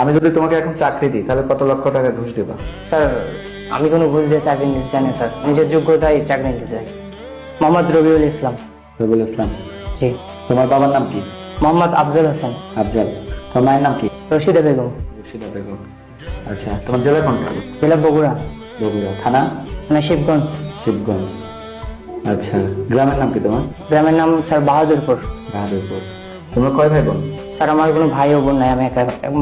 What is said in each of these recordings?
আমি যদি তোমাকে এখন চাকরি দিই তাহলে কত লক্ষ টাকা ঘুষ দিবা? স্যার আমি কোনো ঘুষ দিয়ে চাকরি নিতে চাই না স্যার, নিজের যোগ্যতায় চাকরি নিতে চাই। মোহাম্মদ রবিউল ইসলাম। রবিউল ইসলাম। জি। তোমার বাবার নাম কি? মোহাম্মদ আফজল হোসেন। আফজল। তোমার মায়ের নাম কি? রশিদা বেগম। রশিদা বেগম। আচ্ছা, তোমার জেলা কোনটা? জেলা বগুড়া। বগুড়া। থানা? শিবগঞ্জ। শিবগঞ্জ। আচ্ছা, গ্রামের নাম কি তোমার? গ্রামের নাম স্যার বাহাদুরপুর। বাহাদুরপুর। তোমরা কয় ভাই বোন? স্যার আমার কোনো ভাই ও বোন নাই, আমি একা,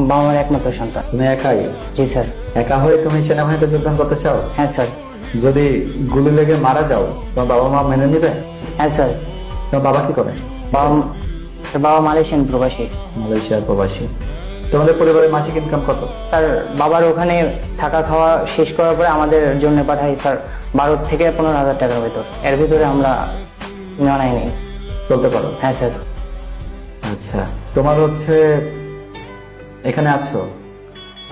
বাবা মার একমাত্র সন্তান। তুমি একাই? জি স্যার। একা হয়ে তুমি সেনাবাহিনীতে যোগদান করতে চাও? হ্যাঁ স্যার। যদি গুলি লেগে মারা যাও তোমার বাবা মা মেনে নিবে? হ্যাঁ স্যার। তোমার বাবা কি করে? বাবা মালয়েশিয়ান প্রবাসী। মালয়েশিয়ার প্রবাসী। তোমাদের পরিবারের মাসিক ইনকাম কত? স্যার বাবার ওখানে থাকা খাওয়া শেষ করার পরে আমাদের জন্য পাঠাই স্যার 12 থেকে 15,000 টাকার ভেতর, এর ভিতরে আমরা মানাই নেই, চলতে পারো? হ্যাঁ স্যার। আচ্ছা, তোমার হচ্ছে এখানে আছো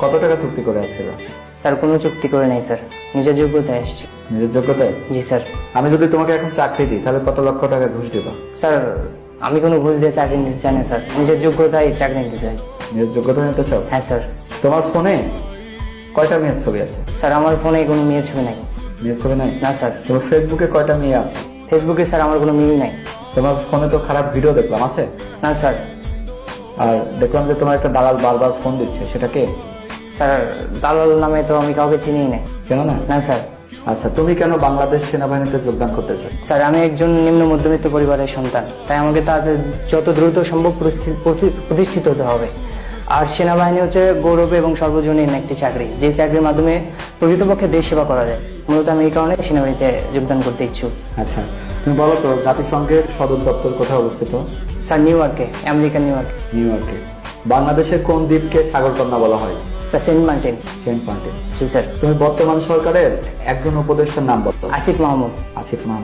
কত টাকা চুক্তি করে আসছিল? স্যার কোনো চুক্তি করে নেই স্যার, নিজের যোগ্যতায় এসেছি। নিজের যোগ্যতায়? জি স্যার। আমি যদি তোমাকে এখন চাকরি দিই তাহলে কত লক্ষ টাকা ঘুষ দিবা? স্যার আমি কোনো ঘুষ দিয়ে চাকরি নিতে চাই না স্যার, নিজের যোগ্যতায় চাকরি নিতে চাই। নিজের যোগ্যতা নিতে চাও? হ্যাঁ স্যার। তোমার ফোনে কয়টা মেয়ের ছবি আছে? স্যার আমার ফোনে কোনো মেয়ের ছবি নাই। মেয়ের ছবি নাই? না স্যার। তোমার ফেসবুকে কয়টা মেয়ে আছে? ফেসবুকে স্যার আমার কোনো মেয়েই নাই। তোমার ফোনে তো খারাপ ভিডিও দেখলাম, আছে? না স্যার। আর দেখলাম যে তোমার একটা দালাল বারবার ফোন দিচ্ছে, সেটা কে? স্যার দালাল নামে তো আমি কাউকে চিনিই না। কেন না? না স্যার। আচ্ছা, তুমি কেন বাংলাদেশ সেনাবাহিনীতে যোগদান করতে চাও? স্যার আমি একজন নিম্ন মধ্যবিত্ত পরিবারের সন্তান, তাই আমাকে তাদের যত দ্রুত সম্ভব প্রতিষ্ঠিত হতে হবে। আর সেনাবাহিনী হচ্ছে গৌরব এবং সর্বজনীন একটি চাকরি, যে চাকরির মাধ্যমে প্রকৃতপক্ষে দেশ সেবা করা যায়। মূলত আমি এই কারণে সেনাবাহিনীতে যোগদান করতে ইচ্ছুক। আচ্ছা, তুমি বলো তো জাতিসংঘের সদর দপ্তর কোথায় অবস্থিত? স্যার নিউ ইয়র্কে, আমেরিকান নিউ ইয়র্কে। নিউ ইয়র্কে। বাংলাদেশের কোন দ্বীপকে সাগরকন্যা বলা হয়? Sir Saint Martin. Saint Martin. জি স্যার। তুমি বর্তমান সরকারের একজন উপদেষ্টার নাম বলো। আসিফ মাহমুদ। আসিফ মাহমুদ।